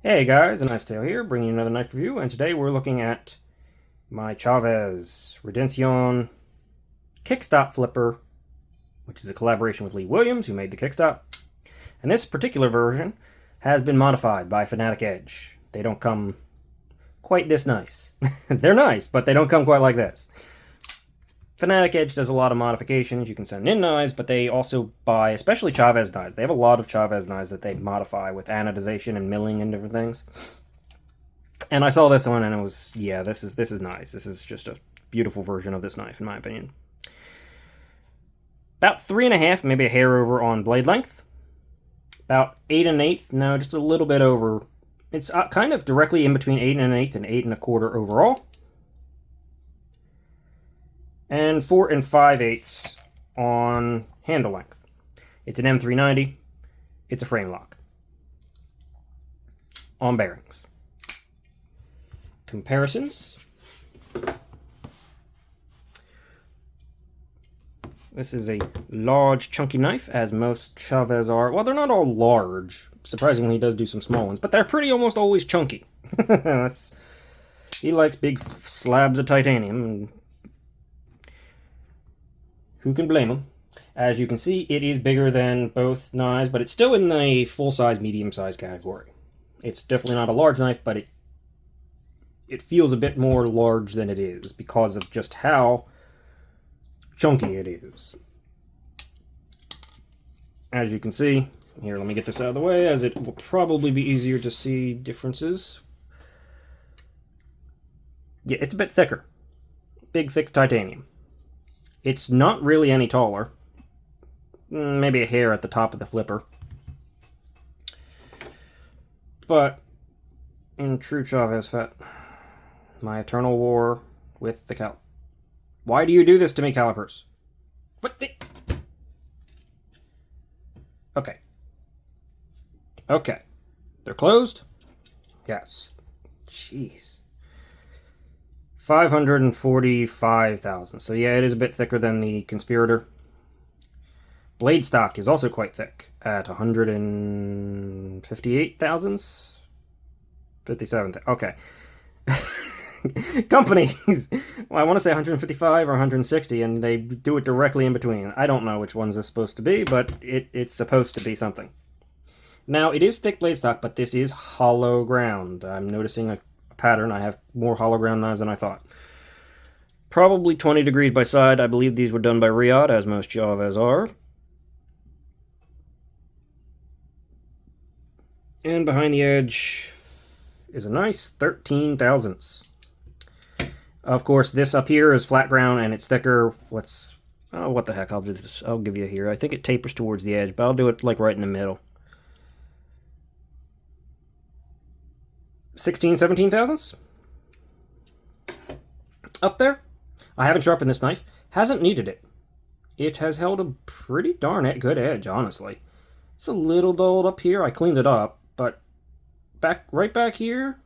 Hey guys, a nice tale here, bringing you another knife review, and today we're looking at my Chaves Redencion Kickstop flipper, which is a collaboration with Lee Williams, who made the Kickstop. And this particular version has been modified by Fanatic Edge. They don't come quite this nice. They're nice, but they don't come quite like this. Fanatic Edge does a lot of modifications. You can send in knives, but they also buy, especially Chaves knives. They have a lot of Chaves knives that they modify with anodization and milling and different things. And I saw this one and it was, yeah, this is nice. This is just a beautiful version of this knife, in my opinion. About 3.5, maybe a hair over on blade length. About 8 1/8, no, just a little bit over. It's kind of directly in between 8 1/8 and 8 1/4 overall. And 4 5/8 on handle length. It's an M390. It's a frame lock. On bearings. Comparisons. This is a large, chunky knife, as most Chaves are. Well, they're not all large. Surprisingly, he does do some small ones, but they're pretty almost always chunky. He likes big slabs of titanium, and who can blame him? As you can see, it is bigger than both knives, but it's still in the full-size, medium-size category. It's definitely not a large knife, but it feels a bit more large than it is because of just how chunky it is. As you can see, here, let me get this out of the way, as it will probably be easier to see differences. Yeah, it's a bit thicker. Big, thick titanium. It's not really any taller. Maybe a hair at the top of the flipper. But in true Chaves fat, my eternal war with the cal. Why do you do this to me, calipers? What? Okay. Okay. They're closed? Yes. Jeez. 545,000. So yeah, it is a bit thicker than the Conspirator. Blade stock is also quite thick at 158,000. 57. Okay. Companies. Well, I want to say 155 or 160, and they do it directly in between. I don't know which ones it's supposed to be, but it's supposed to be something. Now, it is thick blade stock, but this is hollow ground. I'm noticing a pattern. I have more hollow ground knives than I thought. Probably 20 degrees by side. I believe these were done by Reate, as most Chaves are. And behind the edge is a nice 13 thousandths. Of course, this up here is flat ground and it's thicker. What the heck? I'll give you here. I think it tapers towards the edge, but I'll do it like right in the middle. 16, 17 thousandths. Up there. I haven't sharpened this knife. Hasn't needed it. It has held a pretty darn good edge, honestly. It's a little dulled up here. I cleaned it up, but right back here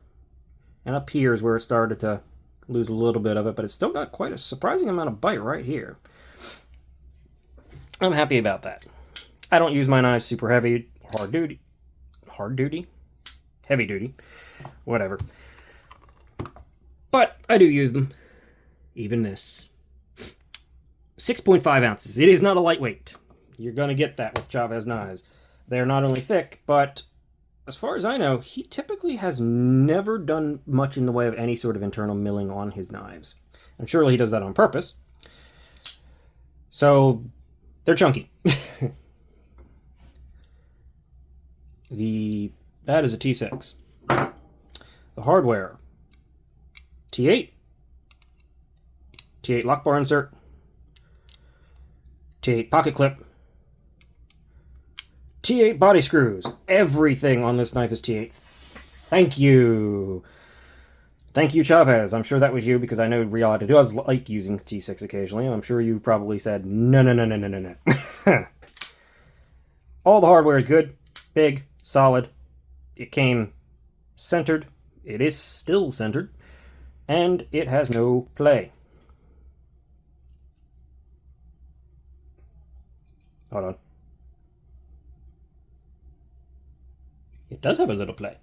and up here is where it started to lose a little bit of it, but it's still got quite a surprising amount of bite right here. I'm happy about that. I don't use my knives super heavy, heavy duty, whatever. But I do use them. Even this. 6.5 ounces. It is not a lightweight. You're going to get that with Chaves knives. They're not only thick, but as far as I know, he typically has never done much in the way of any sort of internal milling on his knives. And surely he does that on purpose. So, they're chunky. That is a T6. The hardware. T8. T8 lock bar insert. T8 pocket clip. T8 body screws. Everything on this knife is T8. Thank you. Thank you, Chaves. I'm sure that was you, because I know Reate does like using T6 occasionally. I'm sure you probably said, no. All the hardware is good. Big. Solid. It came centered. It is still centered. And it has no play. Hold on. It does have a little play.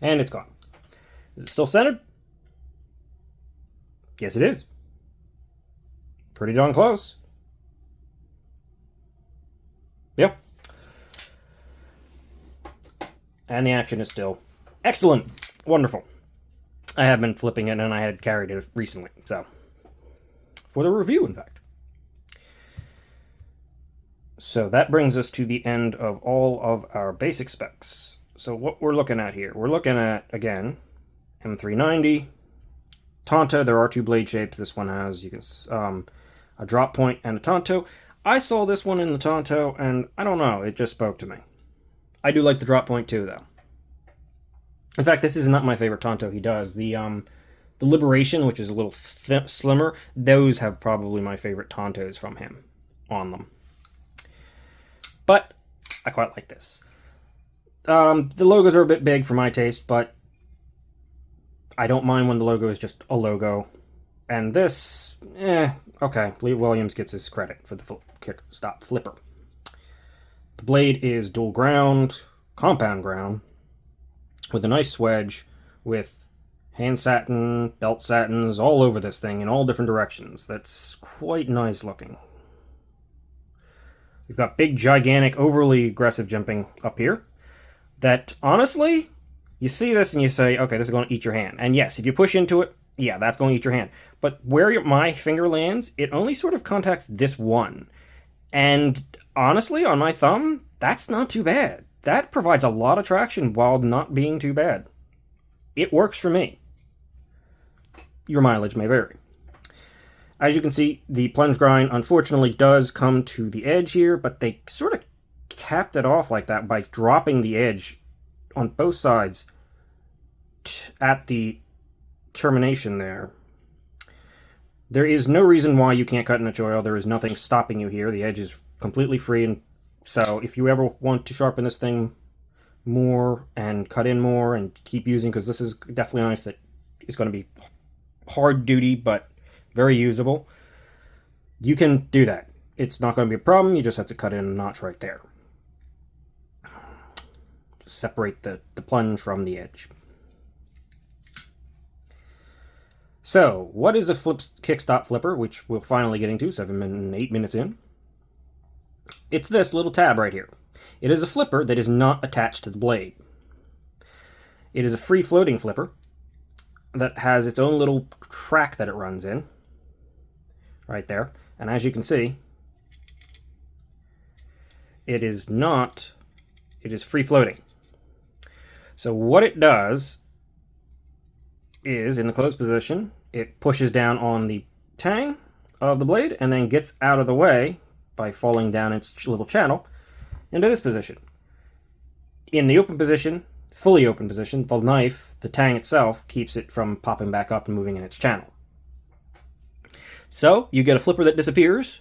And it's gone. Is it still centered? Yes, it is. Pretty darn close. Yep. And the action is still excellent. Wonderful. I have been flipping it, and I had carried it recently, so for the review, in fact. So that brings us to the end of all of our basic specs. So what we're looking at here, we're looking at, again, M390, Tonto. There are two blade shapes. This one has, you can, a drop point and a Tonto. I saw this one in the Tonto, and I don't know, it just spoke to me. I do like the drop point too, though. In fact, this is not my favorite Tonto he does. The Liberation, which is a little slimmer, those have probably my favorite Tontos from him on them. But I quite like this. The logos are a bit big for my taste, but I don't mind when the logo is just a logo. And this, okay. Lee Williams gets his credit for the Kickstop flipper. The blade is dual ground, compound ground, with a nice swedge, with hand satin, belt satins all over this thing in all different directions. That's quite nice looking. We've got big, gigantic, overly aggressive jumping up here. That, honestly, you see this and you say, okay, this is going to eat your hand. And yes, if you push into it, yeah, that's going to eat your hand. But where my finger lands, it only sort of contacts this one. And honestly, on my thumb, that's not too bad. That provides a lot of traction while not being too bad. It works for me. Your mileage may vary. As you can see, the plunge grind unfortunately does come to the edge here, but they sort of capped it off like that by dropping the edge on both sides at the termination there. There is no reason why you can't cut in a choil. There is nothing stopping you here. The edge is completely free, and so if you ever want to sharpen this thing more and cut in more and keep using, because this is definitely a knife that is going to be hard duty but very usable, you can do that. It's not going to be a problem. You just have to cut in a notch right there. Separate the plunge from the edge. So, what is a Kickstop flipper, which we're finally getting to, 8 minutes in? It's this little tab right here. It is a flipper that is not attached to the blade. It is a free-floating flipper that has its own little track that it runs in. Right there. And as you can see, it is free-floating. So what it does is, in the closed position, it pushes down on the tang of the blade and then gets out of the way by falling down its little channel into this position. In the open position, fully open position, the knife, the tang itself, keeps it from popping back up and moving in its channel. So you get a flipper that disappears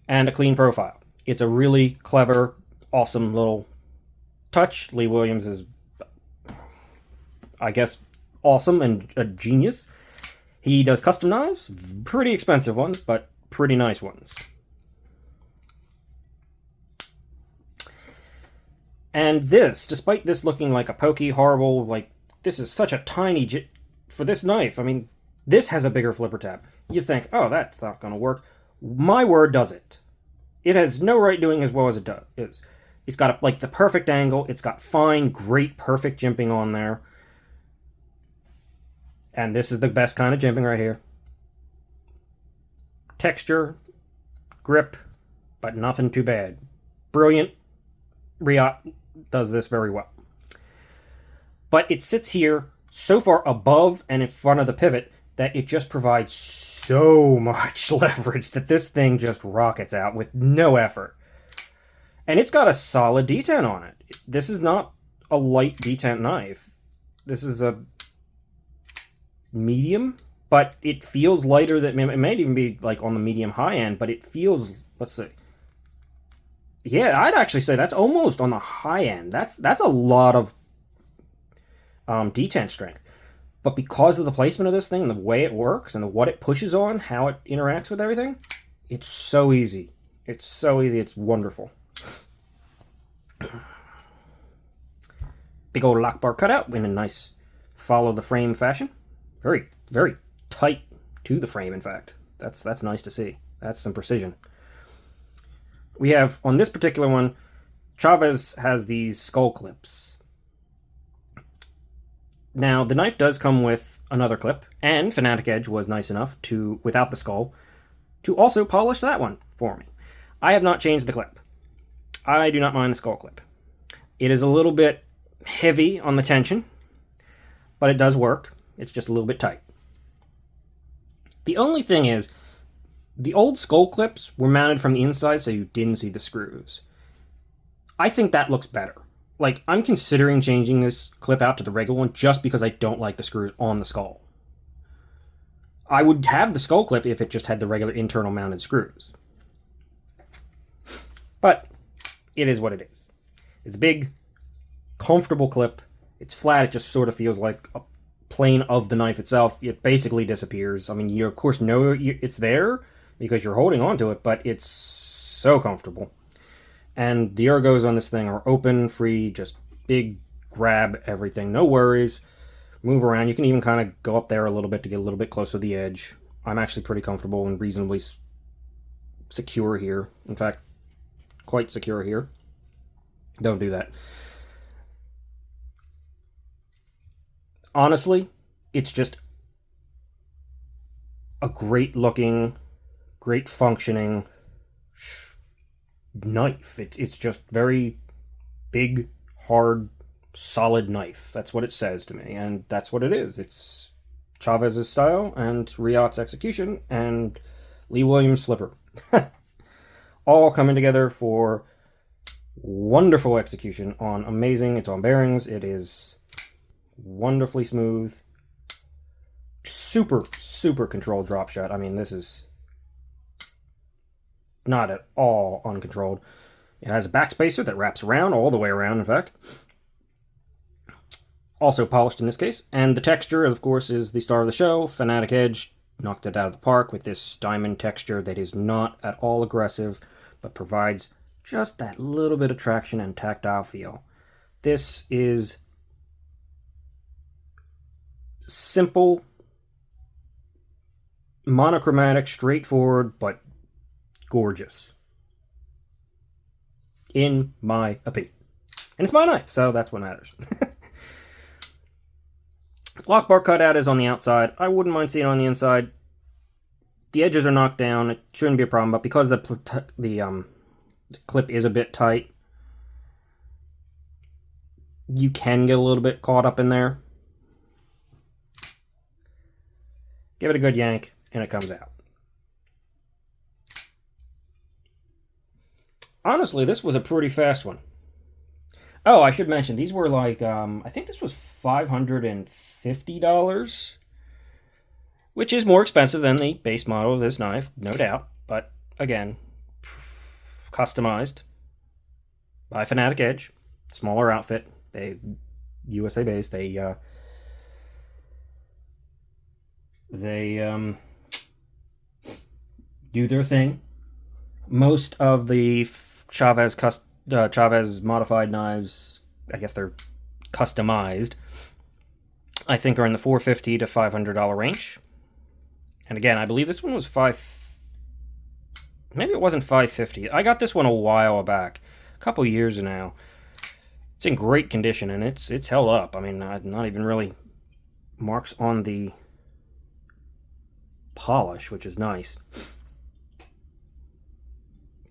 and a clean profile. It's a really clever, awesome little touch. Lee Williams is, I guess, awesome and a genius. He does custom knives, pretty expensive ones, but pretty nice ones. And this, despite this looking like a pokey, horrible, like, this is such a tiny, for this knife, I mean, this has a bigger flipper tab. You think, oh, that's not going to work. My word, does it. It has no right doing as well as it does. It's got, like, the perfect angle. It's got fine, great, perfect jimping on there. And this is the best kind of jimping right here. Texture, grip, but nothing too bad. Brilliant. Reate does this very well. But it sits here so far above and in front of the pivot that it just provides so much leverage that this thing just rockets out with no effort. And it's got a solid detent on it. This is not a light detent knife. This is a medium, but it feels lighter than, it might even be like on the medium high end, but it feels, let's see. Yeah, I'd actually say that's almost on the high end. That's a lot of detent strength. But because of the placement of this thing and the way it works and what it pushes on, how it interacts with everything, it's so easy. It's so easy. It's wonderful. big old lock bar cutout in a nice follow the frame fashion. Very, very tight to the frame, in fact. That's nice to see. That's some precision. We have, on this particular one, Chaves has these skull clips. Now, the knife does come with another clip, and Fanatic Edge was nice enough to, without the skull, to also polish that one for me. I have not changed the clip. I do not mind the skull clip. It is a little bit heavy on the tension, but it does work. It's just a little bit tight. The only thing is, the old skull clips were mounted from the inside so you didn't see the screws. I think that looks better. Like, I'm considering changing this clip out to the regular one just because I don't like the screws on the skull. I would have the skull clip if it just had the regular internal mounted screws. But it is what it is. It's a big, comfortable clip. It's flat. It just sort of feels like a plane of the knife itself. It basically disappears. I mean, you of course know it's there because you're holding on to it, but it's so comfortable. And the ergos on this thing are open, free, just big, grab everything. No worries. Move around. You can even kind of go up there a little bit to get a little bit closer to the edge. I'm actually pretty comfortable and reasonably secure here. In fact, quite secure here. Don't do that. Honestly, it's just a great looking, great functioning knife. It's just very big, hard, solid knife. That's what it says to me, and that's what it is. It's Chaves' style and Reate's execution and Lee Williams' flipper. All coming together for wonderful execution on amazing. It's on bearings. It is wonderfully smooth. Super, super controlled drop shot. I mean, this is not at all uncontrolled. It has a backspacer that wraps around, all the way around, in fact. Also polished in this case. And the texture, of course, is the star of the show. Fanatic Edge knocked it out of the park with this diamond texture that is not at all aggressive, but provides just that little bit of traction and tactile feel. This is simple, monochromatic, straightforward, but gorgeous. In my opinion. And it's my knife, so that's what matters. Lock bar cutout is on the outside. I wouldn't mind seeing it on the inside. The edges are knocked down. It shouldn't be a problem, but because the clip is a bit tight, you can get a little bit caught up in there. Give it a good yank, and it comes out. Honestly, this was a pretty fast one. Oh, I should mention, these were like, I think this was $550, which is more expensive than the base model of this knife, no doubt. But, again, customized by Fanatic Edge, smaller outfit. They, USA based, they do their thing. Most of the Chaves modified knives, I guess they're customized, I think are in the $450 to $500 range. And again, I believe this one was maybe it wasn't $550. I got this one a while back, a couple years now. It's in great condition and it's held up. I mean, not even really marks on the polish, which is nice.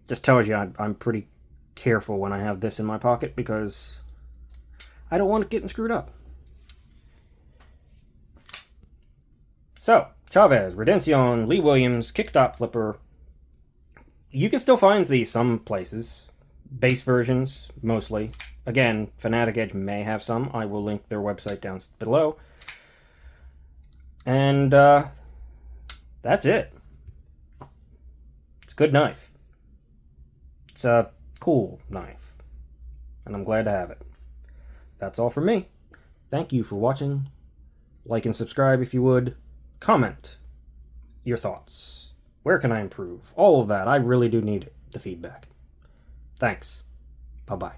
Just tells you I'm pretty careful when I have this in my pocket because I don't want it getting screwed up. So, Chaves Redencion, Lee Williams, Kickstop flipper. You can still find these some places. Base versions, mostly. Again, Fanatic Edge may have some. I will link their website down below. And that's it. It's a good knife. It's a cool knife, and I'm glad to have it. That's all from me. Thank you for watching. Like and subscribe if you would. Comment your thoughts. Where can I improve? All of that. I really do need the feedback. Thanks. Bye-bye.